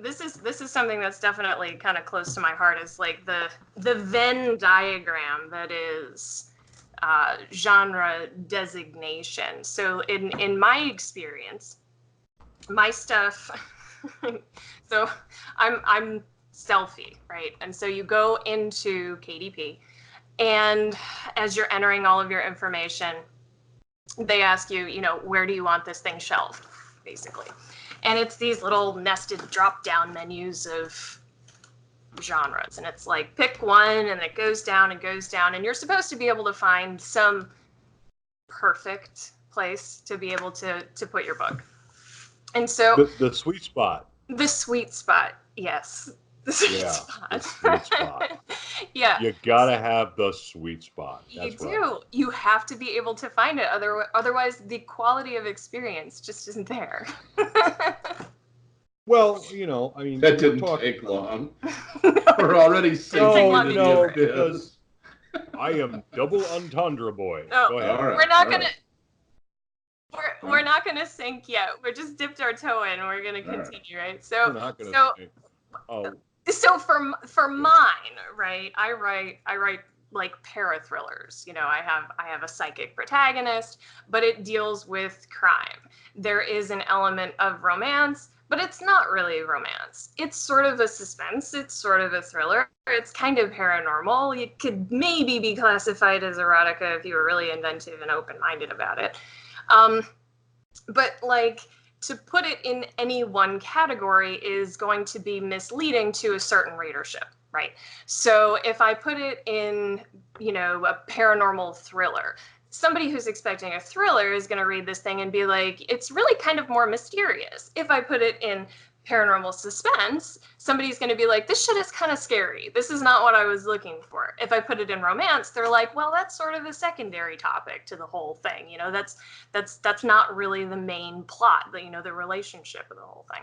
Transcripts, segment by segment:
this is something that's definitely kind of close to my heart, is like the Venn diagram that is genre designation. So in my experience, my stuff, so I'm selfie, right? And so you go into KDP, and as you're entering all of your information, they ask you, where do you want this thing shelved, basically. And it's these little nested drop-down menus of genres. And it's like, pick one, and it goes down and goes down. And you're supposed to be able to find some perfect place to be able to put your book. And so... The sweet spot. The sweet spot, yes. The sweet spot. The sweet spot. Yeah. You gotta have the sweet spot. That's you do. Right. You have to be able to find it. Otherwise, the quality of experience just isn't there. Well, I mean... That didn't take long. We're already sinking into the abyss. I am double entendre boy. No, go ahead. We're not gonna... We're not gonna sink yet. We're just dipped our toe in. We're gonna continue, right? So we're not gonna sink. Oh. So for mine, right? I write like parathrillers. I have a psychic protagonist, but it deals with crime. There is an element of romance, but it's not really romance. It's sort of a suspense. It's sort of a thriller. It's kind of paranormal. It could maybe be classified as erotica if you were really inventive and open-minded about it. But like, to put it in any one category is going to be misleading to a certain readership, right? So if I put it in, a paranormal thriller, somebody who's expecting a thriller is going to read this thing and be like, it's really kind of more mysterious. If I put it in paranormal suspense, somebody's going to be like, this shit is kind of scary. This is not what I was looking for. If I put it in romance, they're like, well, that's sort of a secondary topic to the whole thing. That's not really the main plot, the relationship of the whole thing.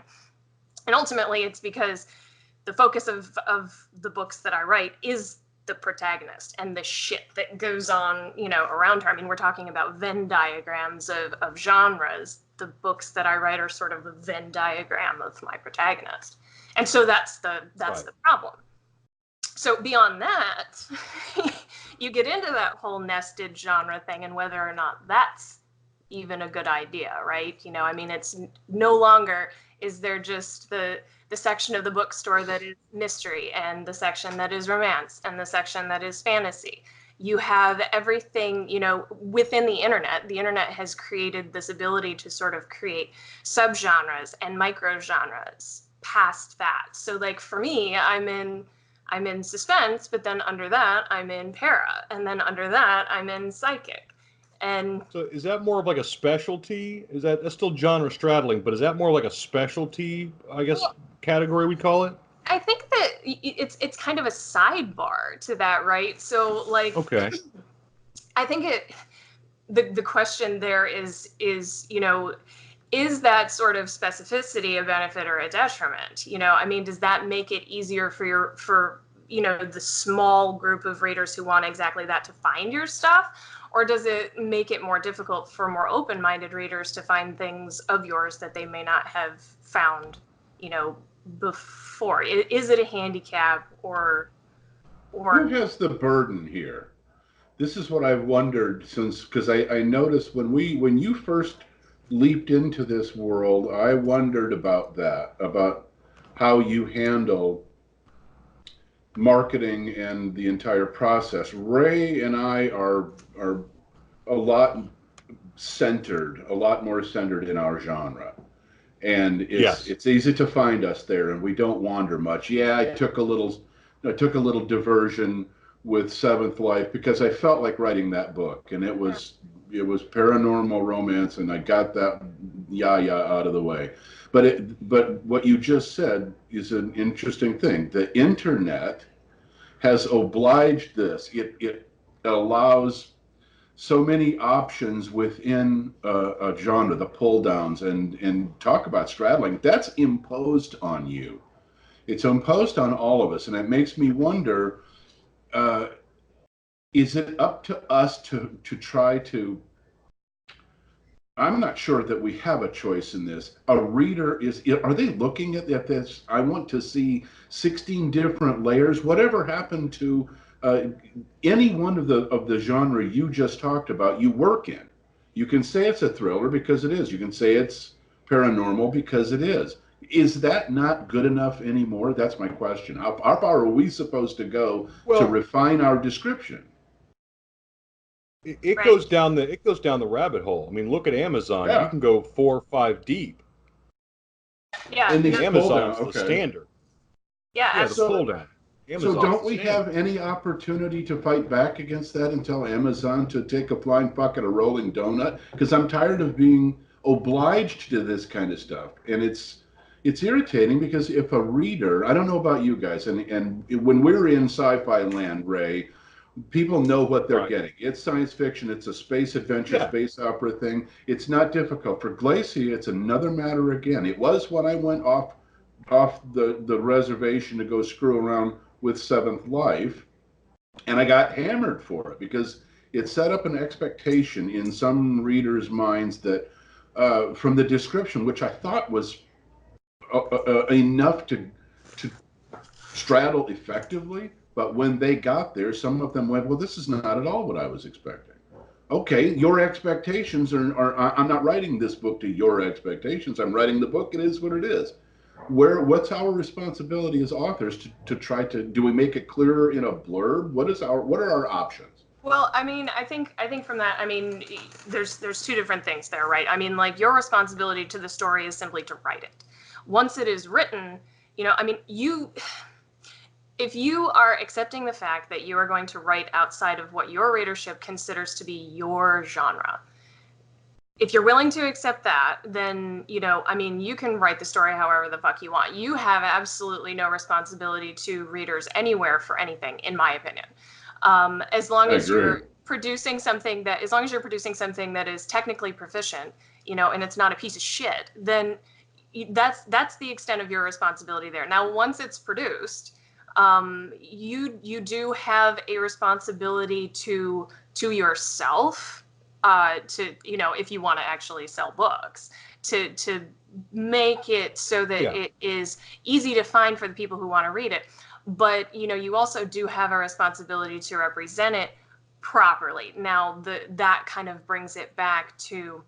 And ultimately, it's because the focus of the books that I write is the protagonist and the shit that goes on, around her. I mean, we're talking about Venn diagrams of genres. The books that I write are sort of a Venn diagram of my protagonist. And so that's the problem. So beyond that, you get into that whole nested genre thing and whether or not that's even a good idea, right? I mean, it's no longer is there just the section of the bookstore that is mystery and the section that is romance and the section that is fantasy. You have everything, within the internet. The internet has created this ability to sort of create subgenres and microgenres past that. So like for me, I'm in suspense, but then under that, I'm in para. And then under that, I'm in psychic. And so is that more of like a specialty? That's still genre straddling, but is that more like a specialty, I guess, category we'd call it? I think that it's kind of a sidebar to that, right? So like, okay. I think the question there is that sort of specificity a benefit or a detriment? I mean, does that make it easier for the small group of readers who want exactly that to find your stuff? Or does it make it more difficult for more open-minded readers to find things of yours that they may not have found, before? Is it a handicap or who has the burden here? This is what I've wondered because I noticed when you first leaped into this world, I wondered about that, about how you handle marketing and the entire process. Ray and I are a lot more centered in our genre. And it's easy to find us there, and we don't wander much. Yeah, I took a little diversion with Seventh Life because I felt like writing that book, and it was paranormal romance, and I got that out of the way. But what you just said is an interesting thing. The internet has obliged this. It allows so many options within a genre, the pull downs, and talk about straddling. That's imposed on you. It's imposed on all of us, and it makes me wonder, is it up to us to try to I'm not sure that we have a choice in this. A reader are they looking at this? I want to see 16 different layers. Whatever happened to uh, any one of the genre you just talked about, you work in. You can say it's a thriller because it is. You can say it's paranormal because it is. Is that not good enough anymore? That's my question. How far are we supposed to go to Well, refine our description? it Right. goes down the rabbit hole. I mean, look at Amazon. You Yeah. can go 4 or 5 deep. Yeah. In these No, pull down, Amazon's the okay. standard. yeah, Yeah, the So pull absolutely. down. So Amazon's don't the we standard. have any opportunity to fight back against that and tell Amazon to take a flying fuck at a rolling donut? Because I'm tired of being obliged to this kind of stuff, and it's irritating because if a reader, I don't know about you guys, and when we're in sci-fi land, Ray, people know what they're Right. getting. It's science fiction. It's a space adventure, Yeah. space opera thing. It's not difficult. For Glacier, it's another matter again. It was when I went off the reservation to go screw around with Seventh Life, and I got hammered for it because it set up an expectation in some readers' minds that from the description, which I thought was enough to straddle effectively. But when they got there, some of them went, "Well, this is not at all what I was expecting." Okay, your expectations are. I'm not writing this book to your expectations. I'm writing the book. It is what it is. What's our responsibility as authors to try to do we make it clearer in a blurb? What are our options? Well, I mean, I think from that, I mean, there's two different things there, right? I mean, like your responsibility to the story is simply to write it. Once it is written, I mean, if you are accepting the fact that you are going to write outside of what your readership considers to be your genre, if you're willing to accept that, then, I mean, you can write the story however the fuck you want. You have absolutely no responsibility to readers anywhere for anything, in my opinion. As long I as agree. you're as long as you're producing something that is technically proficient, and it's not a piece of shit, then that's the extent of your responsibility there. Now, once it's produced, you do have a responsibility to yourself, to if you want to actually sell books, to make it so that Yeah. it is easy to find for the people who want to read it. But you also do have a responsibility to represent it properly. Now, that kind of brings it back to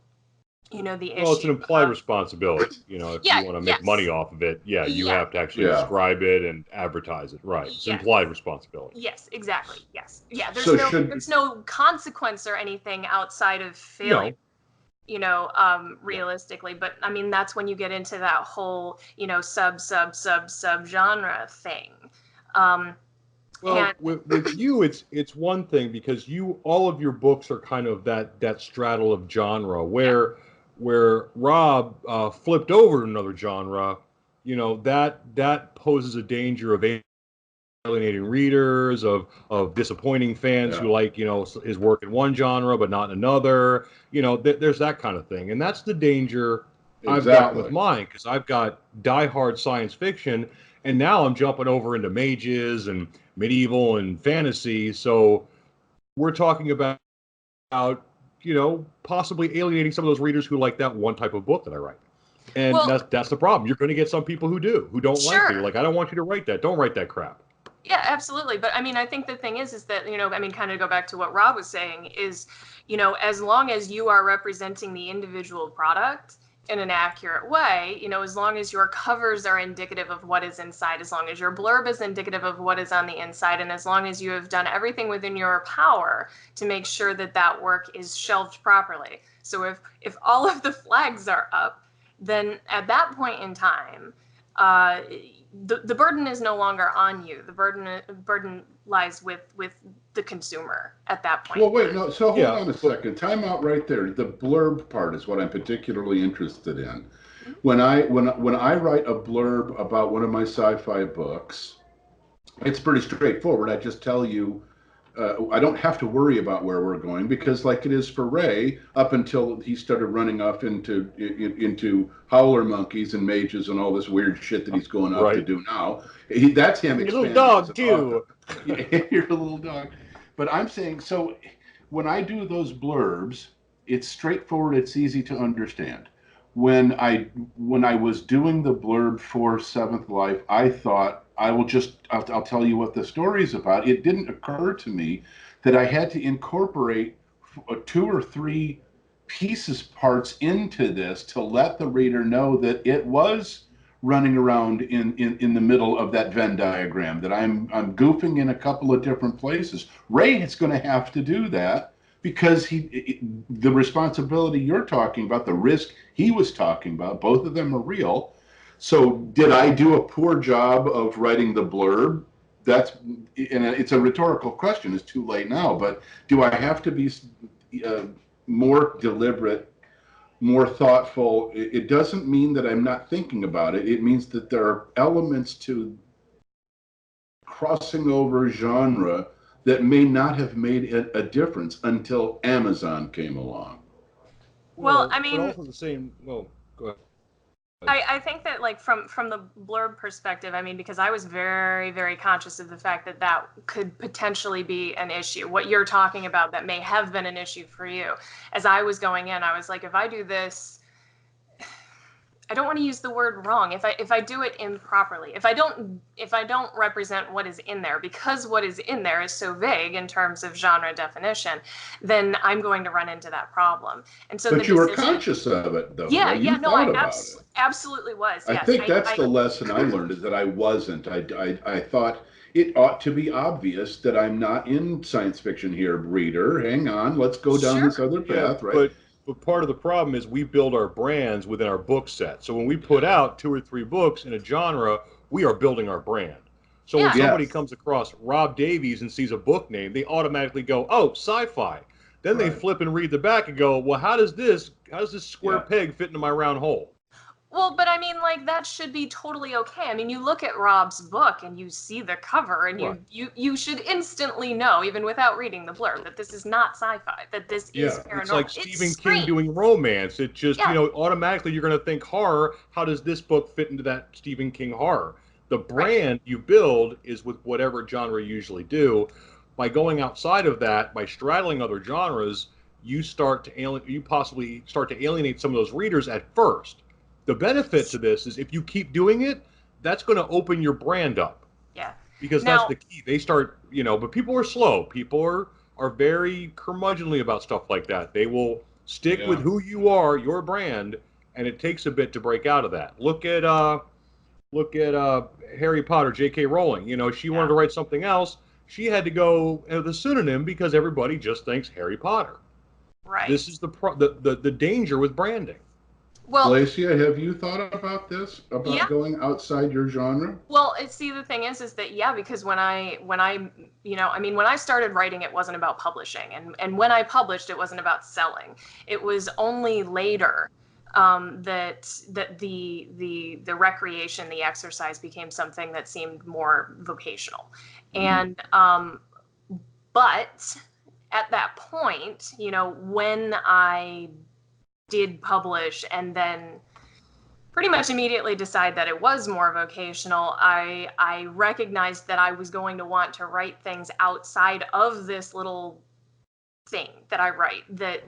the Well, it's issue an implied of, responsibility. If yeah, you want to make money yes, off of it, yeah, you yeah, have to actually Yeah. describe it and advertise it. Right. It's yes, implied responsibility. yes, exactly, yes, yeah. So should There's no consequence or anything outside of failure, No. yeah. realistically. But I mean, that's when you get into that whole, sub genre thing. Um, Well, and with you, it's one thing because all of your books are kind of that straddle of genre yeah, where Rob flipped over to another genre. That poses a danger of alienating readers, of disappointing fans Yeah. who like his work in one genre but not in another. There's that kind of thing, and that's the danger I've got with Exactly. mine because I've got diehard science fiction, and now I'm jumping over into mages and medieval and fantasy. So we're talking about possibly alienating some of those readers who like that one type of book that I write. And well, that's the problem. You're going to get some people who don't like it. You're sure. like, I don't want you to write that. Don't write that crap. Yeah, absolutely. But I mean, I think the thing is that, I mean, kind of go back to what Rob was saying is, as long as you are representing the individual product in an accurate way, as long as your covers are indicative of what is inside, as long as your blurb is indicative of what is on the inside, and as long as you have done everything within your power to make sure that that work is shelved properly. So if all of the flags are up, then at that point in time, uh, the burden is no longer on you. The burden lies with the consumer at that point. Well, wait, no. So hold Yeah, on a but second. Time out right there. The blurb part is what I'm particularly interested in. Mhm. When I write a blurb about one of my sci-fi books, it's pretty straightforward. I just tell you I don't have to worry about where we're going because, like it is for Ray, up until he started running off into howler monkeys and mages and all this weird shit that he's going off to right. do now, that's him And your little expanding as dog an author. too. You're a little dog, but I'm saying so. When I do those blurbs, it's straightforward. It's easy to understand. When I was doing the blurb for Seventh Life, I thought I'll tell you what the story's about. It didn't occur to me that I had to incorporate two or three parts into this to let the reader know that it was running around in the middle of that Venn diagram, that I'm goofing in a couple of different places. Ray is going to have to do that because the responsibility you're talking about, the risk he was talking about, both of them are real. So did I do a poor job of writing the blurb? That's, and it's a rhetorical question. It's too late now, but do I have to be more deliberate, more thoughtful? It doesn't mean that I'm not thinking about it. It means that there are elements to crossing over genre that may not have made a difference until Amazon came along. Well, I but mean, also the same. Well, go ahead. I think that, like, from the blurb perspective, I mean, because I was very, very conscious of the fact that that could potentially be an issue. What you're talking about that may have been an issue for you. As I was going in, I was like, if I do this, I don't want to use the word wrong. If I do it improperly, if I don't represent what is in there, because what is in there is so vague in terms of genre definition, then I'm going to run into that problem. And so but you were conscious of it, though, yeah, right? You no, thought about it. absolutely was. I Yes, think that's the lesson I learned, is that I wasn't. I thought it ought to be obvious that I'm not in science fiction here, reader. Hang on, let's go down this other path, right? But part of the problem is we build our brands within our book set. So when we put out 2 or 3 books in a genre, we are building our brand. So when somebody comes across Rob Davies and sees a book name, they automatically go, "Oh, sci-fi." Then they flip and read the back and go, "Well, how does this square peg fit into my round hole?" Well, but I mean, like, that should be totally okay. I mean, you look at Rob's book and you see the cover, and you should instantly know, even without reading the blurb, that this is not sci-fi, that this is paranormal. It's like Stephen King doing romance. It just, automatically you're going to think horror. How does this book fit into that Stephen King horror? The brand you build is with whatever genre you usually do. By going outside of that, by straddling other genres, you possibly start to alienate some of those readers at first. The benefit to this is if you keep doing it, that's going to open your brand up. Yeah. Because that's the key. They start, but people are slow. People are very curmudgeonly about stuff like that. They will stick with who you are, your brand, and it takes a bit to break out of that. Look at Harry Potter, J.K. Rowling. She wanted to write something else. She had to go with a pseudonym because everybody just thinks Harry Potter. Right. This is the danger with branding. Well, Glacia, have you thought about this, about going outside your genre? Well, see, the thing is that, because when I started writing, it wasn't about publishing, and when I published, it wasn't about selling. It was only later that the recreation, the exercise, became something that seemed more vocational. And but at that point, when I did publish and then pretty much immediately decide that it was more vocational, I recognized that I was going to want to write things outside of this little thing that I write that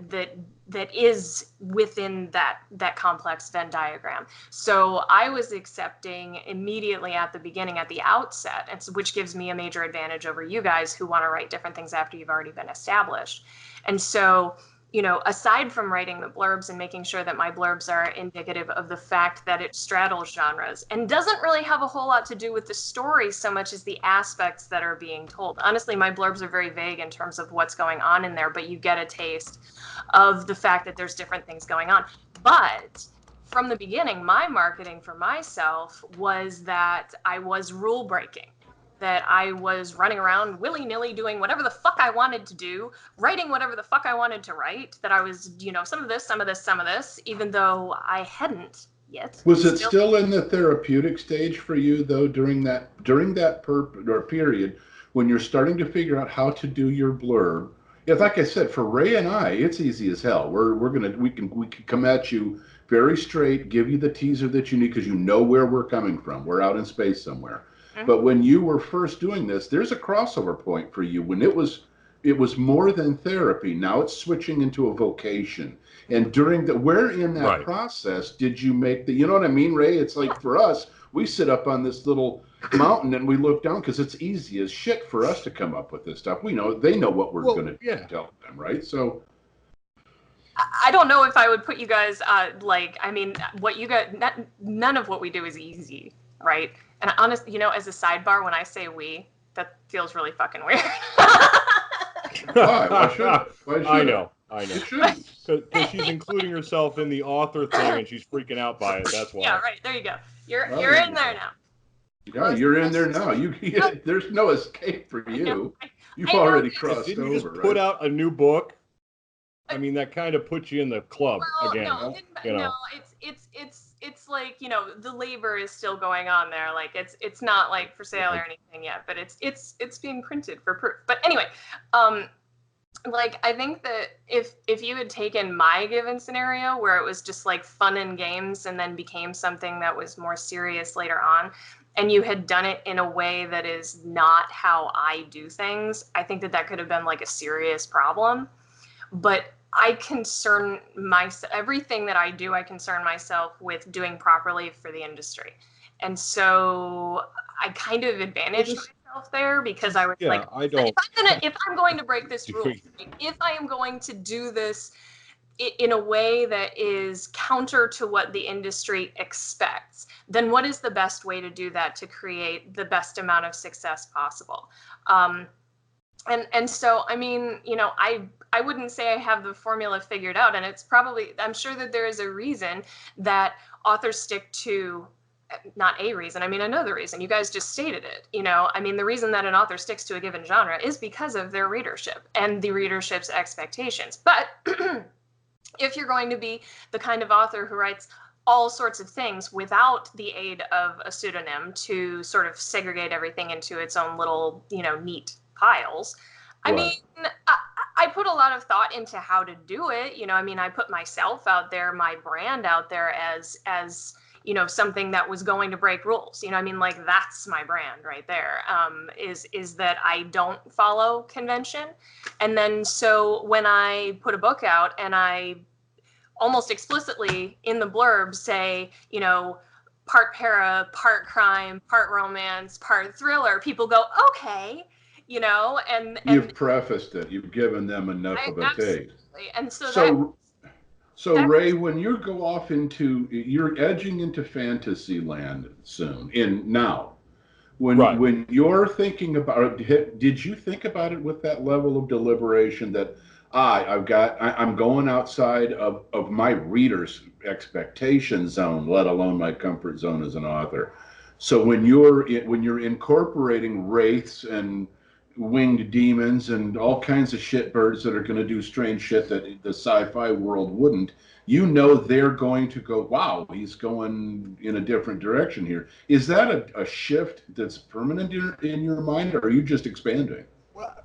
is within that complex Venn diagram. So I was accepting immediately at the beginning, at the outset, which gives me a major advantage over you guys who want to write different things after you've already been established. And so, aside from writing the blurbs and making sure that my blurbs are indicative of the fact that it straddles genres and doesn't really have a whole lot to do with the story so much as the aspects that are being told. Honestly, my blurbs are very vague in terms of what's going on in there, but you get a taste of the fact that there's different things going on. But from the beginning, my marketing for myself was that I was rule breaking, that I was running around willy-nilly doing whatever the fuck I wanted to do, writing whatever the fuck I wanted to write, that I was, some of this, even though I hadn't yet. Was it still in the therapeutic stage for you, though, during that period when you're starting to figure out how to do your blurb? Yeah, like I said, for Ray and I, it's easy as hell. We can come at you very straight, give you the teaser that you need because you know where we're coming from. We're out in space somewhere. Mm-hmm. But when you were first doing this, there's a crossover point for you when it was it was more than therapy. Now it's switching into a vocation. And during the, where in that process did you make the, you know what I mean, Ray? It's like for us, we sit up on this little mountain and we look down because it's easy as shit for us to come up with this stuff. We know, they know what we're going to tell them, right? So I don't know if I would put you guys like, I mean, what you got, none of what we do is easy, right? And honestly, you know, as a sidebar, when I say we, that feels really fucking weird. Why should I know. Because she's including herself in the author thing and she's freaking out by it. That's why. Yeah, right. There you go. You're in there now. Yeah, you're in there now. There's no escape for you. You've already crossed over. Didn't you just put out a new book? I mean, that kind of puts you in the club again. No, it's like, you know, the labor is still going on there. Like it's not like for sale or anything yet, but it's being printed for proof. But anyway, like I think that if you had taken my given scenario where it was just like fun and games and then became something that was more serious later on, and you had done it in a way that is not how I do things, I think that could have been like a serious problem. But I concern myself, everything that I do, I concern myself with doing properly for the industry. And so I kind of advantaged myself there because I was like, if I'm going to break this rule, if I am going to do this in a way that is counter to what the industry expects, then what is the best way to do that to create the best amount of success possible? And so, I mean, you know, I wouldn't say I have the formula figured out, and it's probably, I'm sure that there is a reason that authors stick to, not a reason, I mean, another reason. You guys just stated it, you know, I mean, the reason that an author sticks to a given genre is because of their readership and the readership's expectations. But if you're going to be the kind of author who writes all sorts of things without the aid of a pseudonym to sort of segregate everything into its own little, you know, neat piles. I mean, I put a lot of thought into how to do it. You know, I mean, I put myself out there, my brand out there as, you know, something that was going to break rules. You know, I mean, like that's my brand right there, is that I don't follow convention. And then so when I put a book out and I almost explicitly in the blurb say, you know, part para, part crime, part romance, part thriller, people go, okay. You know, and you've prefaced it. You've given them enough of a taste. And so Ray, when you go off into, you're edging into fantasy land soon. When you're thinking about it, did you think about it with that level of deliberation that I'm going outside of my reader's expectation zone, let alone my comfort zone as an author? So when you're incorporating wraiths and winged demons and all kinds of shitbirds that are going to do strange shit that the sci-fi world wouldn't, you know they're going to go, wow, he's going in a different direction here. Is that a shift that's permanent in your mind, or are you just expanding? Well,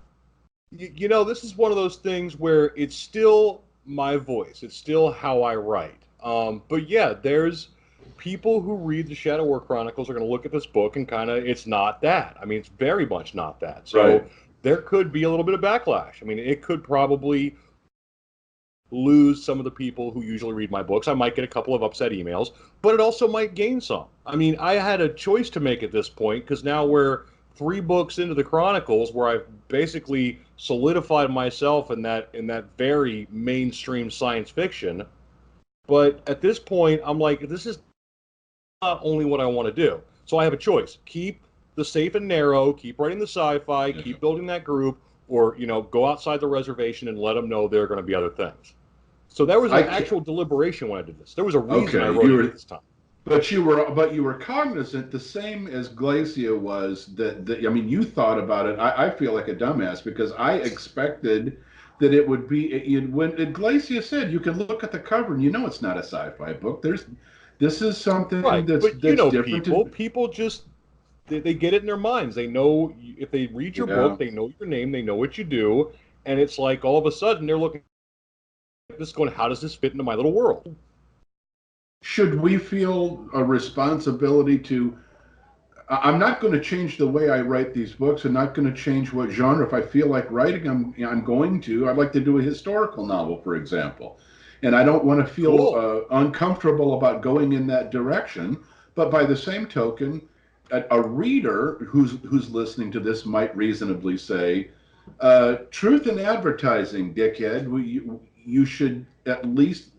you know, this is one of those things where it's still my voice. It's still how I write. But yeah, there's people who read the Shadow War Chronicles are going to look at this book and kind of, it's not that. I mean, it's very much not that. So there could be a little bit of backlash. I mean, it could probably lose some of the people who usually read my books. I might get a couple of upset emails, but it also might gain some. I mean, I had a choice to make at this point because now we're 3 books into the Chronicles where I've basically solidified myself in that very mainstream science fiction. But at this point, I'm like, this is not only what I want to do. So I have a choice. Keep the safe and narrow, keep writing the sci-fi, keep building that group, or, you know, go outside the reservation and let them know there are going to be other things. So there was an actual deliberation when I did this. There was a reason I wrote it this time. But you were cognizant, the same as Glacia was, that I mean, you thought about it. I feel like a dumbass because I expected that it would be, when Glacia said, you can look at the cover and you know it's not a sci-fi book. This is something that's you know, different. People just, they get it in their minds. They know, if they read your book, they know your name, they know what you do. And it's like, all of a sudden, they're looking at this going, how does this fit into my little world? Should we feel a responsibility to, I'm not going to change the way I write these books. I'm not going to change what genre. If I feel like writing, I'm going to. I'd like to do a historical novel, for example, and I don't want to feel uncomfortable about going in that direction. But by the same token, a reader who's listening to this might reasonably say, "Truth in advertising, dickhead. You should at least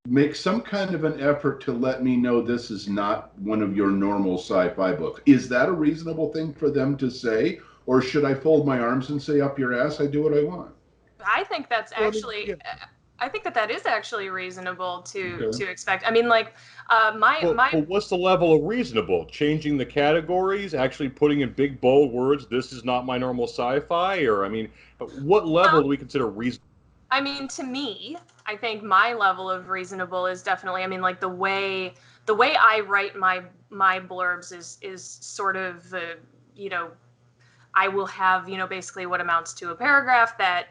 make some kind of an effort to let me know this is not one of your normal sci-fi books." Is that a reasonable thing for them to say? Or should I fold my arms and say, up your ass, I do what I want? I think that's actually, I think that is actually reasonable to expect. I mean, like, But what's the level of reasonable? Changing the categories, actually putting in big bold words, this is not my normal sci-fi? Or, I mean, what level do we consider reasonable? I mean, to me, I think my level of reasonable is definitely, I mean, like the way I write my blurbs is sort of you know, I will have, basically what amounts to a paragraph that,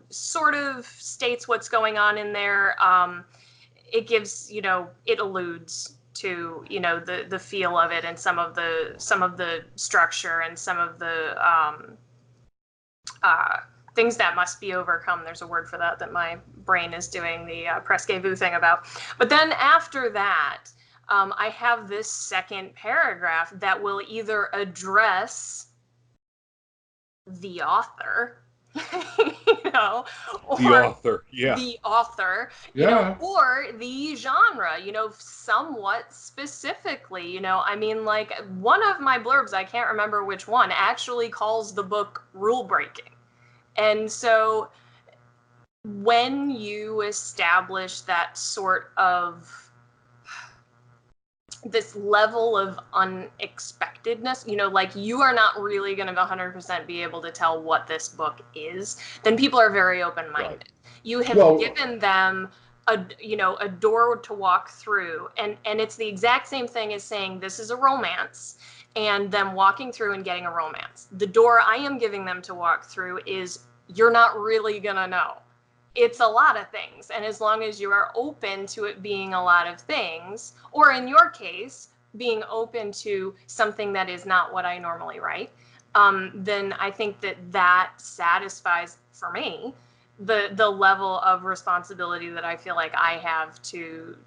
sort of states what's going on in there. It gives, it alludes to, the feel of it and some of the structure and some of the things that must be overcome. There's a word for that my brain is doing the Presque-Vu thing about. But then after that, I have this second paragraph that will either address the author, or the author, or the genre, somewhat specifically, I mean, like, one of my blurbs, I can't remember which one, actually calls the book rule breaking. And so when you establish that sort of this level of unexpectedness, like, you are not really going to 100% be able to tell what this book is, then people are very open-minded. Right. You have given them a door to walk through, and it's the exact same thing as saying this is a romance and them walking through and getting a romance. The door I am giving them to walk through is, you're not really gonna know. It's a lot of things. And as long as you are open to it being a lot of things, or in your case, being open to something that is not what I normally write, then I think that satisfies, for me, the level of responsibility that I feel like I have to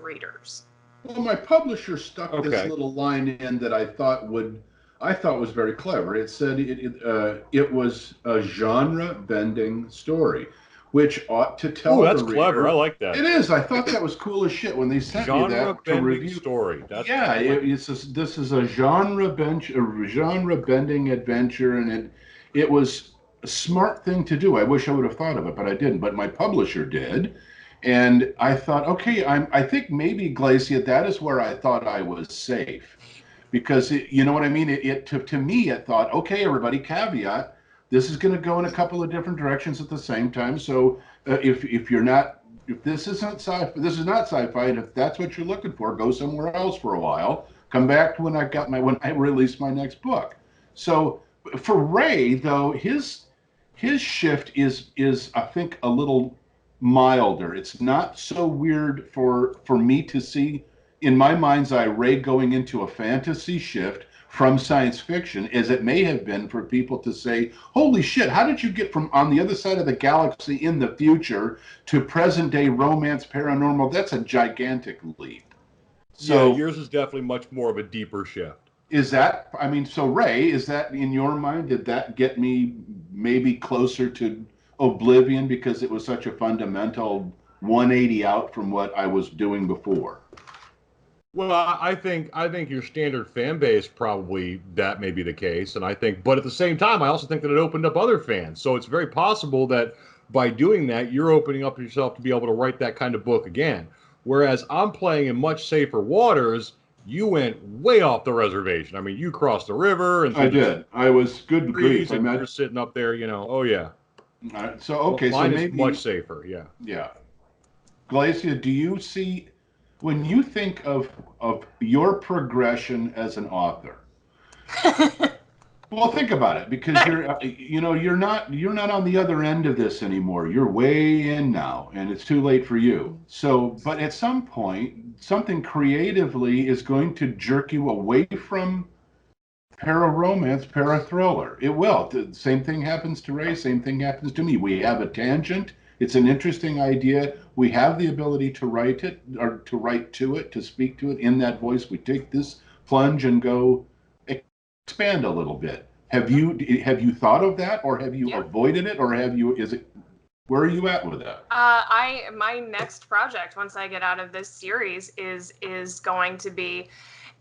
readers. Well, my publisher stuck this little line in that I thought was very clever. It said it was a genre-bending story, which ought to tell the reader. That's clever. I like that. It is. I thought that was cool as shit when they sent me that to review. Story. This is a genre-bending adventure, and it was a smart thing to do. I wish I would have thought of it, but I didn't. But my publisher did. And I thought, okay, I think maybe, Glacia, that is where I thought I was safe. Because, you know what I mean? To me, it thought, okay, everybody, caveat, this is going to go in a couple of different directions at the same time. So if this is not sci-fi, and if that's what you're looking for, go somewhere else for a while. Come back to when I release my next book. So for Ray, though, his shift is I think a little milder. It's not so weird for me to see, in my mind's eye, Ray going into a fantasy shift from science fiction, as it may have been for people to say, holy shit, how did you get from on the other side of the galaxy in the future to present day romance paranormal? That's a gigantic leap. So yours is definitely much more of a deeper shift. Is that, I mean, so Ray, is that in your mind, did that get me maybe closer to Oblivion because it was such a fundamental 180 out from what I was doing before? Well, I think your standard fan base, probably that may be the case, and but at the same time, I also think that it opened up other fans. So it's very possible that by doing that, you're opening up yourself to be able to write that kind of book again. Whereas I'm playing in much safer waters. You went way off the reservation. I mean, you crossed the river, and I did. I was good grief. And you're sitting up there, Oh yeah. So okay, mine so maybe is much safer. Yeah. Yeah. Glacia, do you see, when you think of your progression as an author, Well, think about it, because you're not on the other end of this anymore. You're way in now, and it's too late for you. So, but at some point, something creatively is going to jerk you away from para-romance, para-thriller. It will. The same thing happens to Ray. Same thing happens to me. We have a tangent. It's an interesting idea. We have the ability to write it, or to write to it, to speak to it in that voice. We take this plunge and go expand a little bit. Have you thought of that, or have you avoided it, or where are you at with that? My next project, once I get out of this series, is going to be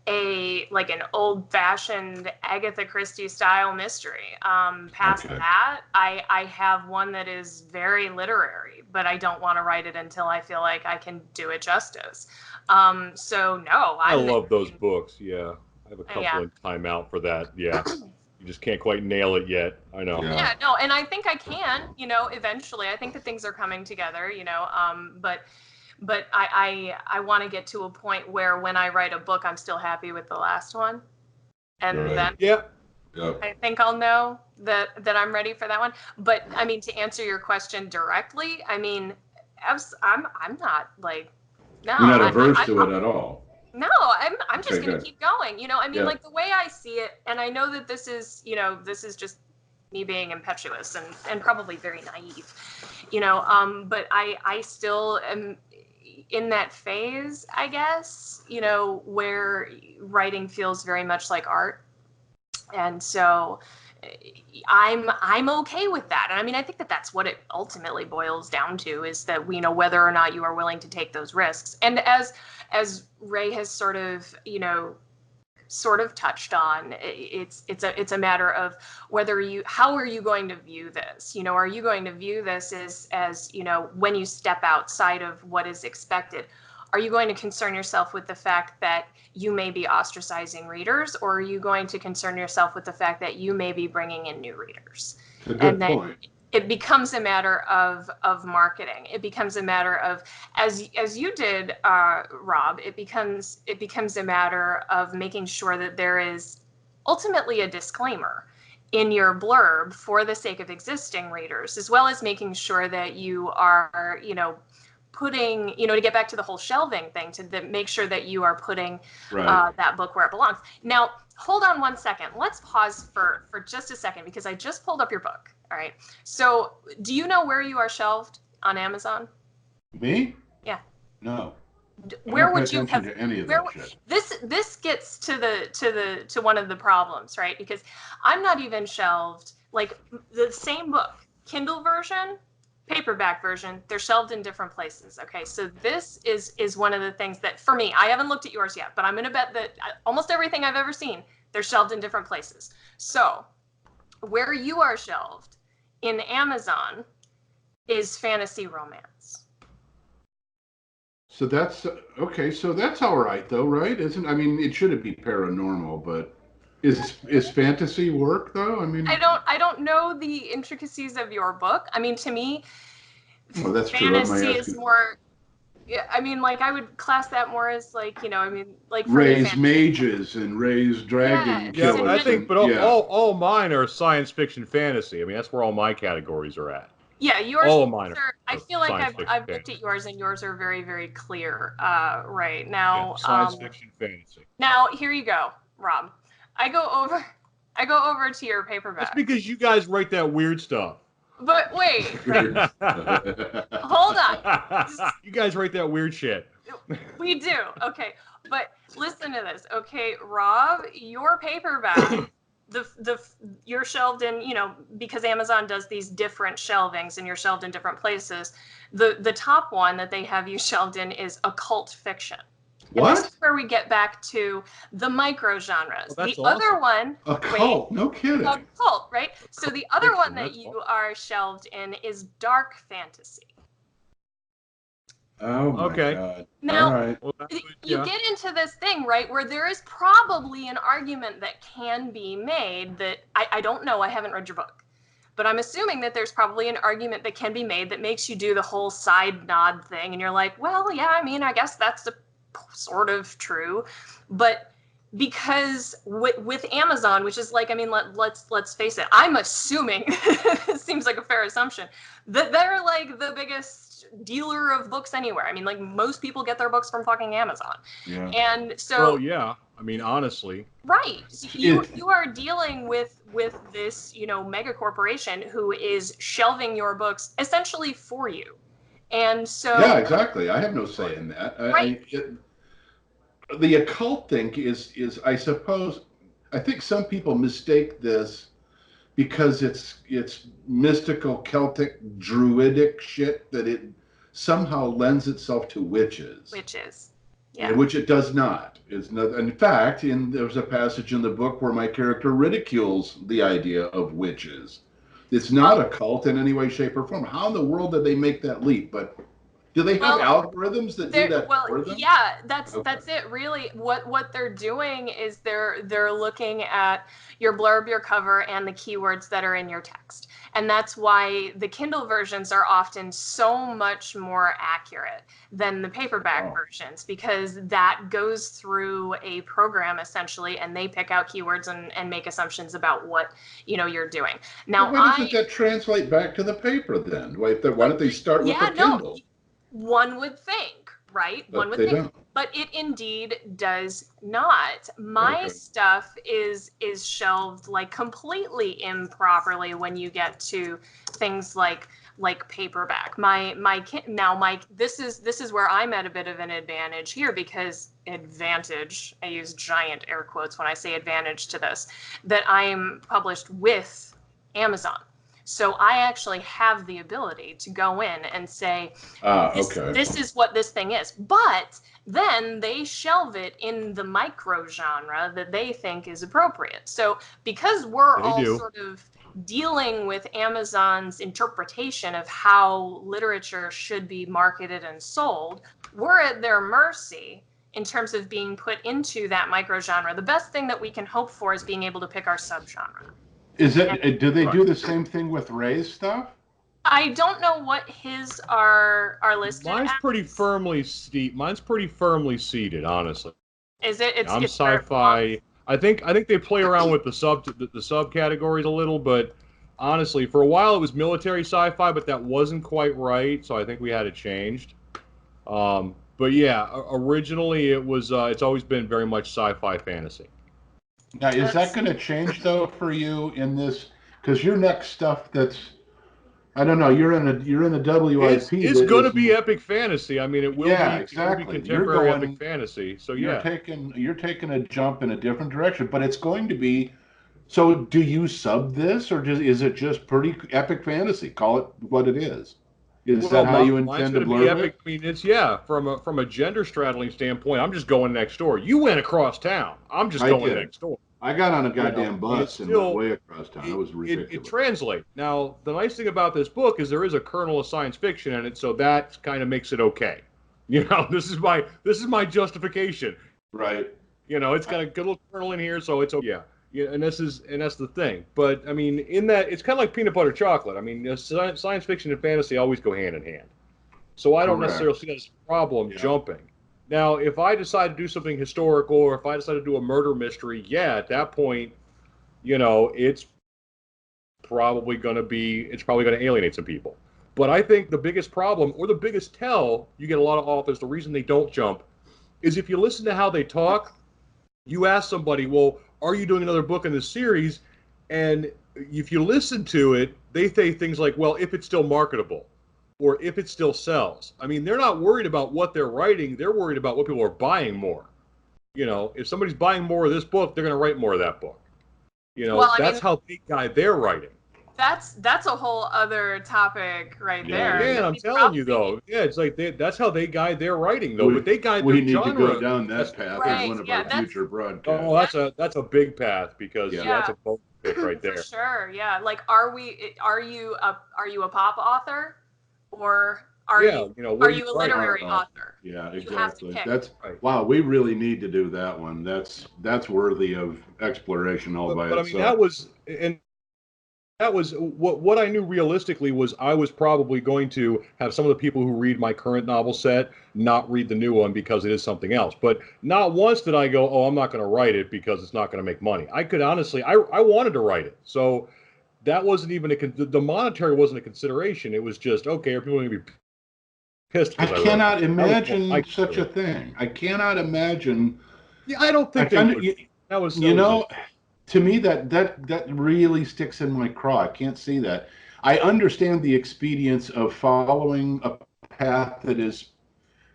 an old-fashioned Agatha Christie style mystery. Past that, I have one that is very literary, but I don't want to write it until I feel like I can do it justice. So no, I love those books. Yeah, I have a couple in timeout for that. Yeah. You just can't quite nail it yet. I know. Yeah, no, and I think I can, eventually. I think that things are coming together, but I want to get to a point where when I write a book, I'm still happy with the last one. And then I think I'll know that I'm ready for that one. But I mean, to answer your question directly, I mean, I'm not like, no. You're not averse to it at all. No, I'm just going to keep going. Like the way I see it, and I know that this is just me being impetuous and probably very naive, but I still am in that phase, I guess, where writing feels very much like art. And so I'm okay with that. And I mean, I think that that's what it ultimately boils down to, is that whether or not you are willing to take those risks. And as Ray has sort of touched on, it's a matter of how are you going to view this? Are you going to view this as when you step outside of what is expected? Are you going to concern yourself with the fact that you may be ostracizing readers, or are you going to concern yourself with the fact that you may be bringing in new readers? That's a good point. It becomes a matter of marketing. It becomes a matter of, as you did, Rob. It becomes a matter of making sure that there is ultimately a disclaimer in your blurb for the sake of existing readers, as well as making sure that you are, putting, to get back to the whole shelving thing, to make sure that you are putting that book where it belongs. Now, hold on one second. Let's pause for just a second, because I just pulled up your book. All right. So do you know where you are shelved on Amazon? Me? Yeah. No. Where would you have? To any of that shit. This gets to one of the problems, right? Because I'm not even shelved, like the same book, Kindle version, paperback version, they're shelved in different places. Okay, so this is one of the things that, for me, I haven't looked at yours yet, but I'm going to bet that almost everything I've ever seen, they're shelved in different places. So where you are shelved in Amazon is fantasy romance. So that's okay. So that's all right, though, right? It shouldn't be paranormal, but is fantasy work, though? I mean, I don't know the intricacies of your book. I mean, to me, that's fantasy is more. Yeah, I mean, like, I would class that more as like, like Ray's mages and Ray's dragon killers. Yeah, I think, but all mine are science fiction fantasy. I mean, that's where all my categories are at. Yeah, yours. All of mine I feel like I've looked at yours, and yours are very, very clear. Right now, science fiction fantasy. Now, here you go, Rob. I go over to your paperback. That's because you guys write that weird stuff. But wait, hold on. You guys write that weird shit. We do. Okay, but listen to this. Okay, Rob, your paperback, you're shelved in, because Amazon does these different shelvings, and you're shelved in different places. The top one that they have you shelved in is occult fiction. What? And this is where we get back to the micro genres. Well, the other one, occult, no kidding. Occult, right? So the other one that you are shelved in is dark fantasy. Oh my God. Now, all right. You get into this thing, right, where there is probably an argument that can be made that I don't know. I haven't read your book. But I'm assuming that there's probably an argument that can be made that makes you do the whole side nod thing. And you're like, well, yeah, I mean, I guess that's sort of true. But because with Amazon, which is like, I mean, let's face it, I'm assuming it seems like a fair assumption that they're like the biggest dealer of books anywhere. I mean, like most people get their books from fucking Amazon. Yeah. And so, well, yeah, I mean, honestly, right, so you are dealing with this, you know, mega corporation who is shelving your books essentially for you. And so, yeah, exactly. I have no say in that. Right. The occult thing is I suppose, I think some people mistake this because it's mystical Celtic druidic shit, that it somehow lends itself to witches. Yeah. Which it does not. It's not. In fact, there's a passage in the book where my character ridicules the idea of witches. It's not a cult in any way, shape, or form. How in the world did they make that leap? But do they have algorithms that do that for them? Yeah, that's it. Really, what they're doing is they're looking at your blurb, your cover, and the keywords that are in your text, and that's why the Kindle versions are often so much more accurate than the paperback versions, because that goes through a program essentially, and they pick out keywords and make assumptions about what, you know, you're doing. Now, why doesn't that translate back to the paper then? Why don't they start with the Kindle? One would think, right? But one would they think, don't. But it indeed does not. My stuff is shelved like completely improperly when you get to things like paperback. This is where I'm at a bit of an advantage here, because advantage, I use giant air quotes when I say advantage to this, that I'm published with Amazon. So I actually have the ability to go in and say, this is what this thing is. But then they shelve it in the micro genre that they think is appropriate. So because we're sort of dealing with Amazon's interpretation of how literature should be marketed and sold, we're at their mercy in terms of being put into that micro genre. The best thing that we can hope for is being able to pick our subgenre. Do they do the same thing with Ray's stuff? I don't know what his are listed. Mine's pretty firmly seated, honestly. Is it? I'm sci-fi. I think they play around with the subcategories a little, but honestly, for a while it was military sci-fi, but that wasn't quite right, so I think we had it changed. But yeah, originally it was. It's always been very much sci-fi fantasy. Now, is that going to change though for you in this? Because your next stuff, I don't know. You're in a WIP. It's going to be epic fantasy. I mean, it will be exactly. It will be contemporary epic fantasy. So you're taking a jump in a different direction, but it's going to be. So, do you sub this, or is it just pretty epic fantasy? Call it what it is. Is that how you intend to blur it? I mean, it's from a gender straddling standpoint. I'm just going next door. You went across town. I'm just going next door. I got on a goddamn bus and went way across town. It was ridiculous. It translates. Now, the nice thing about this book is there is a kernel of science fiction in it, so that kind of makes it okay. You know, this is my justification. Right. You know, it's got a good little kernel in here, so it's okay. Yeah, and that's the thing. But I mean, in that, it's kind of like peanut butter chocolate. I mean, science fiction and fantasy always go hand in hand. So I don't necessarily see that as a problem jumping. Now, if I decide to do something historical, or if I decide to do a murder mystery, at that point, you know, it's probably going to alienate some people. But I think the biggest problem, or the biggest tell you get a lot of authors, the reason they don't jump, is if you listen to how they talk, you ask somebody, well, are you doing another book in this series? And if you listen to it, they say things like, well, if it's still marketable, or if it still sells. I mean, they're not worried about what they're writing. They're worried about what people are buying more. You know, if somebody's buying more of this book, they're going to write more of that book. You know, that's how they guide their writing. That's a whole other topic there. Yeah, and I'm telling you though, it's like that's how they guide their writing though. But they guide their genre. We need to go down that path in one of our future broadcasts. Oh, that's a big path, because that's a book right there. For sure, yeah. Like, are you a pop author, or are you a literary author? Yeah, exactly. That's wow. We really need to do that one. That's worthy of exploration all by itself. But I mean, that was that was what I knew realistically was I was probably going to have some of the people who read my current novel set not read the new one because it is something else. But not once did I go, oh, I'm not going to write it because it's not going to make money. I could honestly, I wanted to write it. So that wasn't even the monetary wasn't a consideration. It was just, okay, are people going to be pissed? I cannot imagine such a thing. I cannot imagine. Yeah, I don't think they would. That was, to me, that really sticks in my craw. I can't see that. I understand the expedience of following a path that is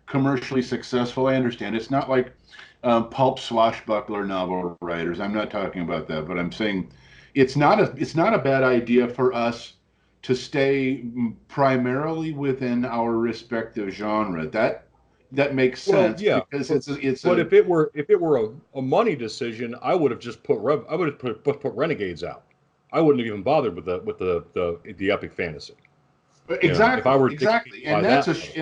commercially successful. I understand. It's not like pulp swashbuckler novel writers. I'm not talking about that, but I'm saying it's not a bad idea for us to stay primarily within our respective genre. That makes sense, because it's. But if it were a money decision, I would have just put Renegades out. I wouldn't have even bothered with the epic fantasy. Exactly. If I were and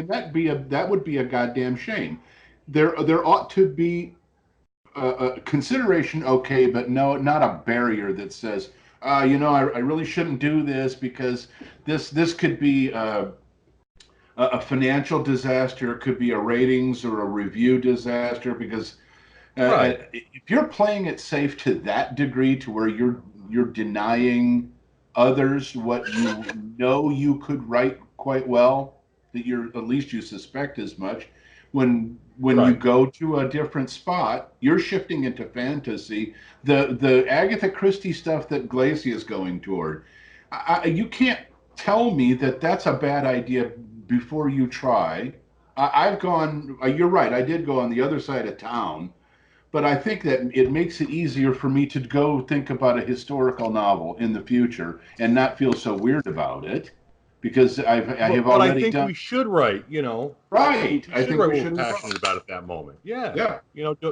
that would be a goddamn shame. There ought to be a consideration, okay, but no, not a barrier that says, I really shouldn't do this because this could be a financial disaster. It could be a ratings or a review disaster, because if you're playing it safe to that degree, to where you're denying others what you could write quite well, that at least you suspect as much, when you go to a different spot, you're shifting into fantasy. The Agatha Christie stuff that Glacia is going toward, you can't tell me that that's a bad idea before you try. I've gone, you're right, I did go on the other side of town, but I think that it makes it easier for me to go think about a historical novel in the future and not feel so weird about it, because I have already done. But I think we should write, Right. I think we should be passionate about it at that moment. Yeah.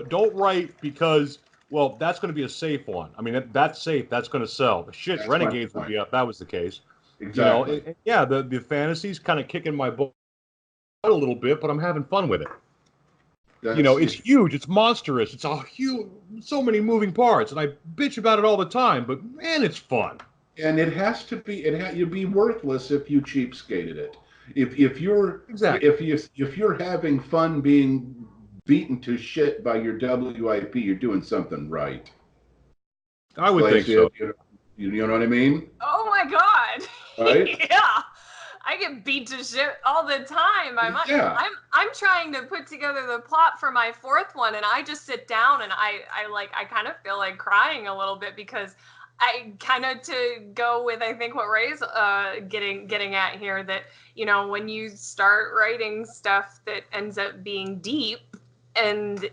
Don't write because, well, that's going to be a safe one. I mean, that's safe. That's going to sell. Shit, that's Renegades would be up. That was the case. Exactly. The fantasy's kind of kicking my butt a little bit, but I'm having fun with it. It's huge. It's monstrous. It's all huge. So many moving parts, and I bitch about it all the time. But man, it's fun. And it has to be. You'd be worthless if you cheapskated it. If you're having fun being beaten to shit by your WIP, you're doing something right. I would think so. You know what I mean? Oh my God! Right? Yeah. I get beat to shit all the time. I'm trying to put together the plot for my fourth one, and I just sit down and I kind of feel like crying a little bit, because I kind of, to go with, I think, what Ray's getting at here, that when you start writing stuff that ends up being deep and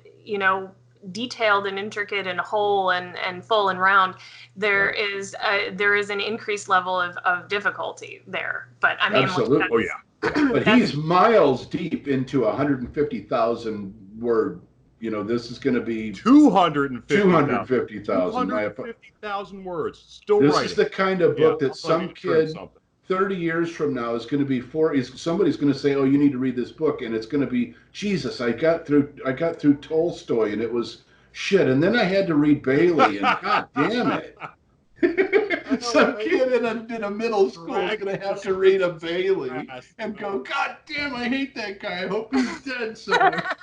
detailed and intricate and whole and full and round, there is an increased level of difficulty there. But I mean, absolutely. But he's miles deep into 150,000 word. This is going to be 250,000. 250,000 words. Still this writing. Is the kind of book that some kid 30 years from now is going to be somebody's going to say, oh, you need to read this book, and it's going to be, Jesus, I got through Tolstoy and it was shit, and then I had to read Bailey, and God damn it. Some kid in a middle school is going to have to read a Bailey and go, God damn, I hate that guy. I hope he's dead somewhere.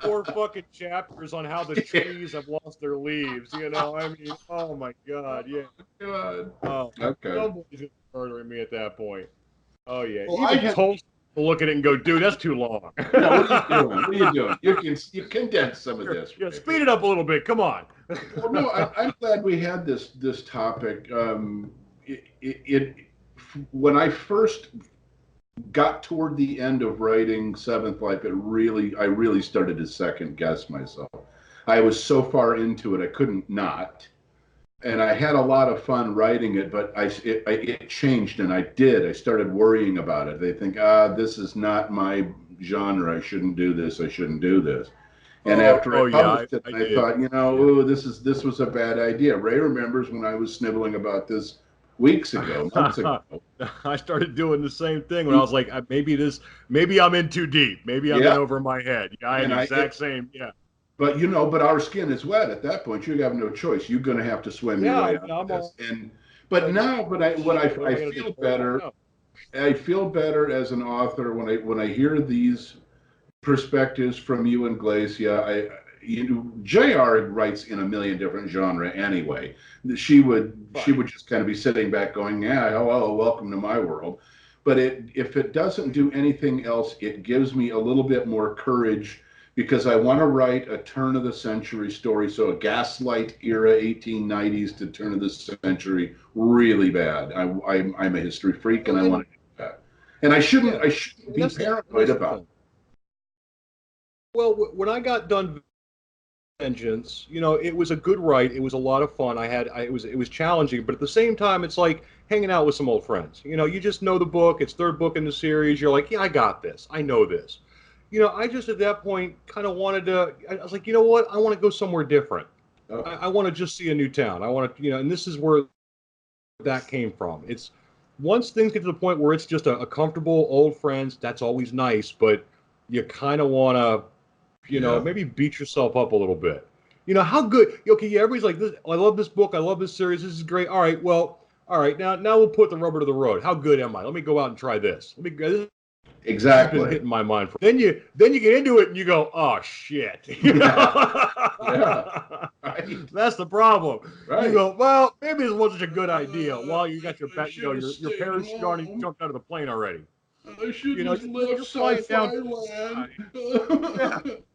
4 fucking chapters on how the trees have lost their leaves. I mean, oh my God, yeah. God. Oh, okay. Nobody's murdering me at that point. Oh yeah. Well, even Tolstoy will look at it and go, dude, that's too long. What are you doing? You condense some of this. Yeah, speed it up a little bit. Come on. Well, no, I'm glad we had this topic. When I first got toward the end of writing Seventh Life, I really started to second guess myself. I was so far into it, I couldn't not. And I had a lot of fun writing it, but it changed, and I started worrying about it. They think, this is not my genre. I shouldn't do this. And after I published it, I thought, this was a bad idea. Ray remembers when I was sniveling about this months ago. I started doing the same thing when I was like, maybe I'm in too deep. Maybe I'm in over my head. Yeah, I had the exact same. Yeah. But our skin is wet at that point. You have no choice. You're going to have to swim your way out of this. But now, I feel better. I feel better as an author when I hear these perspectives from you and Glacia. JR writes in a million different genre anyway. She would just kind of be sitting back going, yeah, hello, welcome to my world. But if it doesn't do anything else, it gives me a little bit more courage because I want to write a turn of the century story. So a gaslight era 1890s to turn of the century really bad. I'm a history freak and I want to do that. And I shouldn't be paranoid about it. Well, when I got done Vengeance, it was a good write. It was a lot of fun. It was challenging, but at the same time, it's like hanging out with some old friends. You just know the book. It's third book in the series. You're like, yeah, I got this. I know this. I just at that point kind of wanted to. I was like, you know what? I want to go somewhere different. Okay. I want to just see a new town. I want to, and this is where that came from. It's once things get to the point where it's just a comfortable old friends. That's always nice, but you kind of want to. Maybe beat yourself up a little bit. How good? Okay, yeah, everybody's like, this. I love this book. I love this series. This is great. All right, now we'll put the rubber to the road. How good am I? Let me go out and try this. Exactly. This has been hitting my mind. Then you get into it and you go, oh shit. Yeah. Right. That's the problem. Right. You go, well, maybe this wasn't a good idea. While you got your parachute already jumped out of the plane already. I should have left sci-fi land.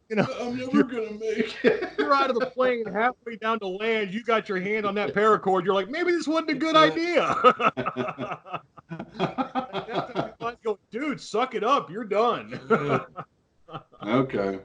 I'm never gonna make it. You're out of the plane, halfway down to land. You got your hand on that paracord. You're like, maybe this wasn't a good idea. Go, dude, suck it up. You're done. Okay.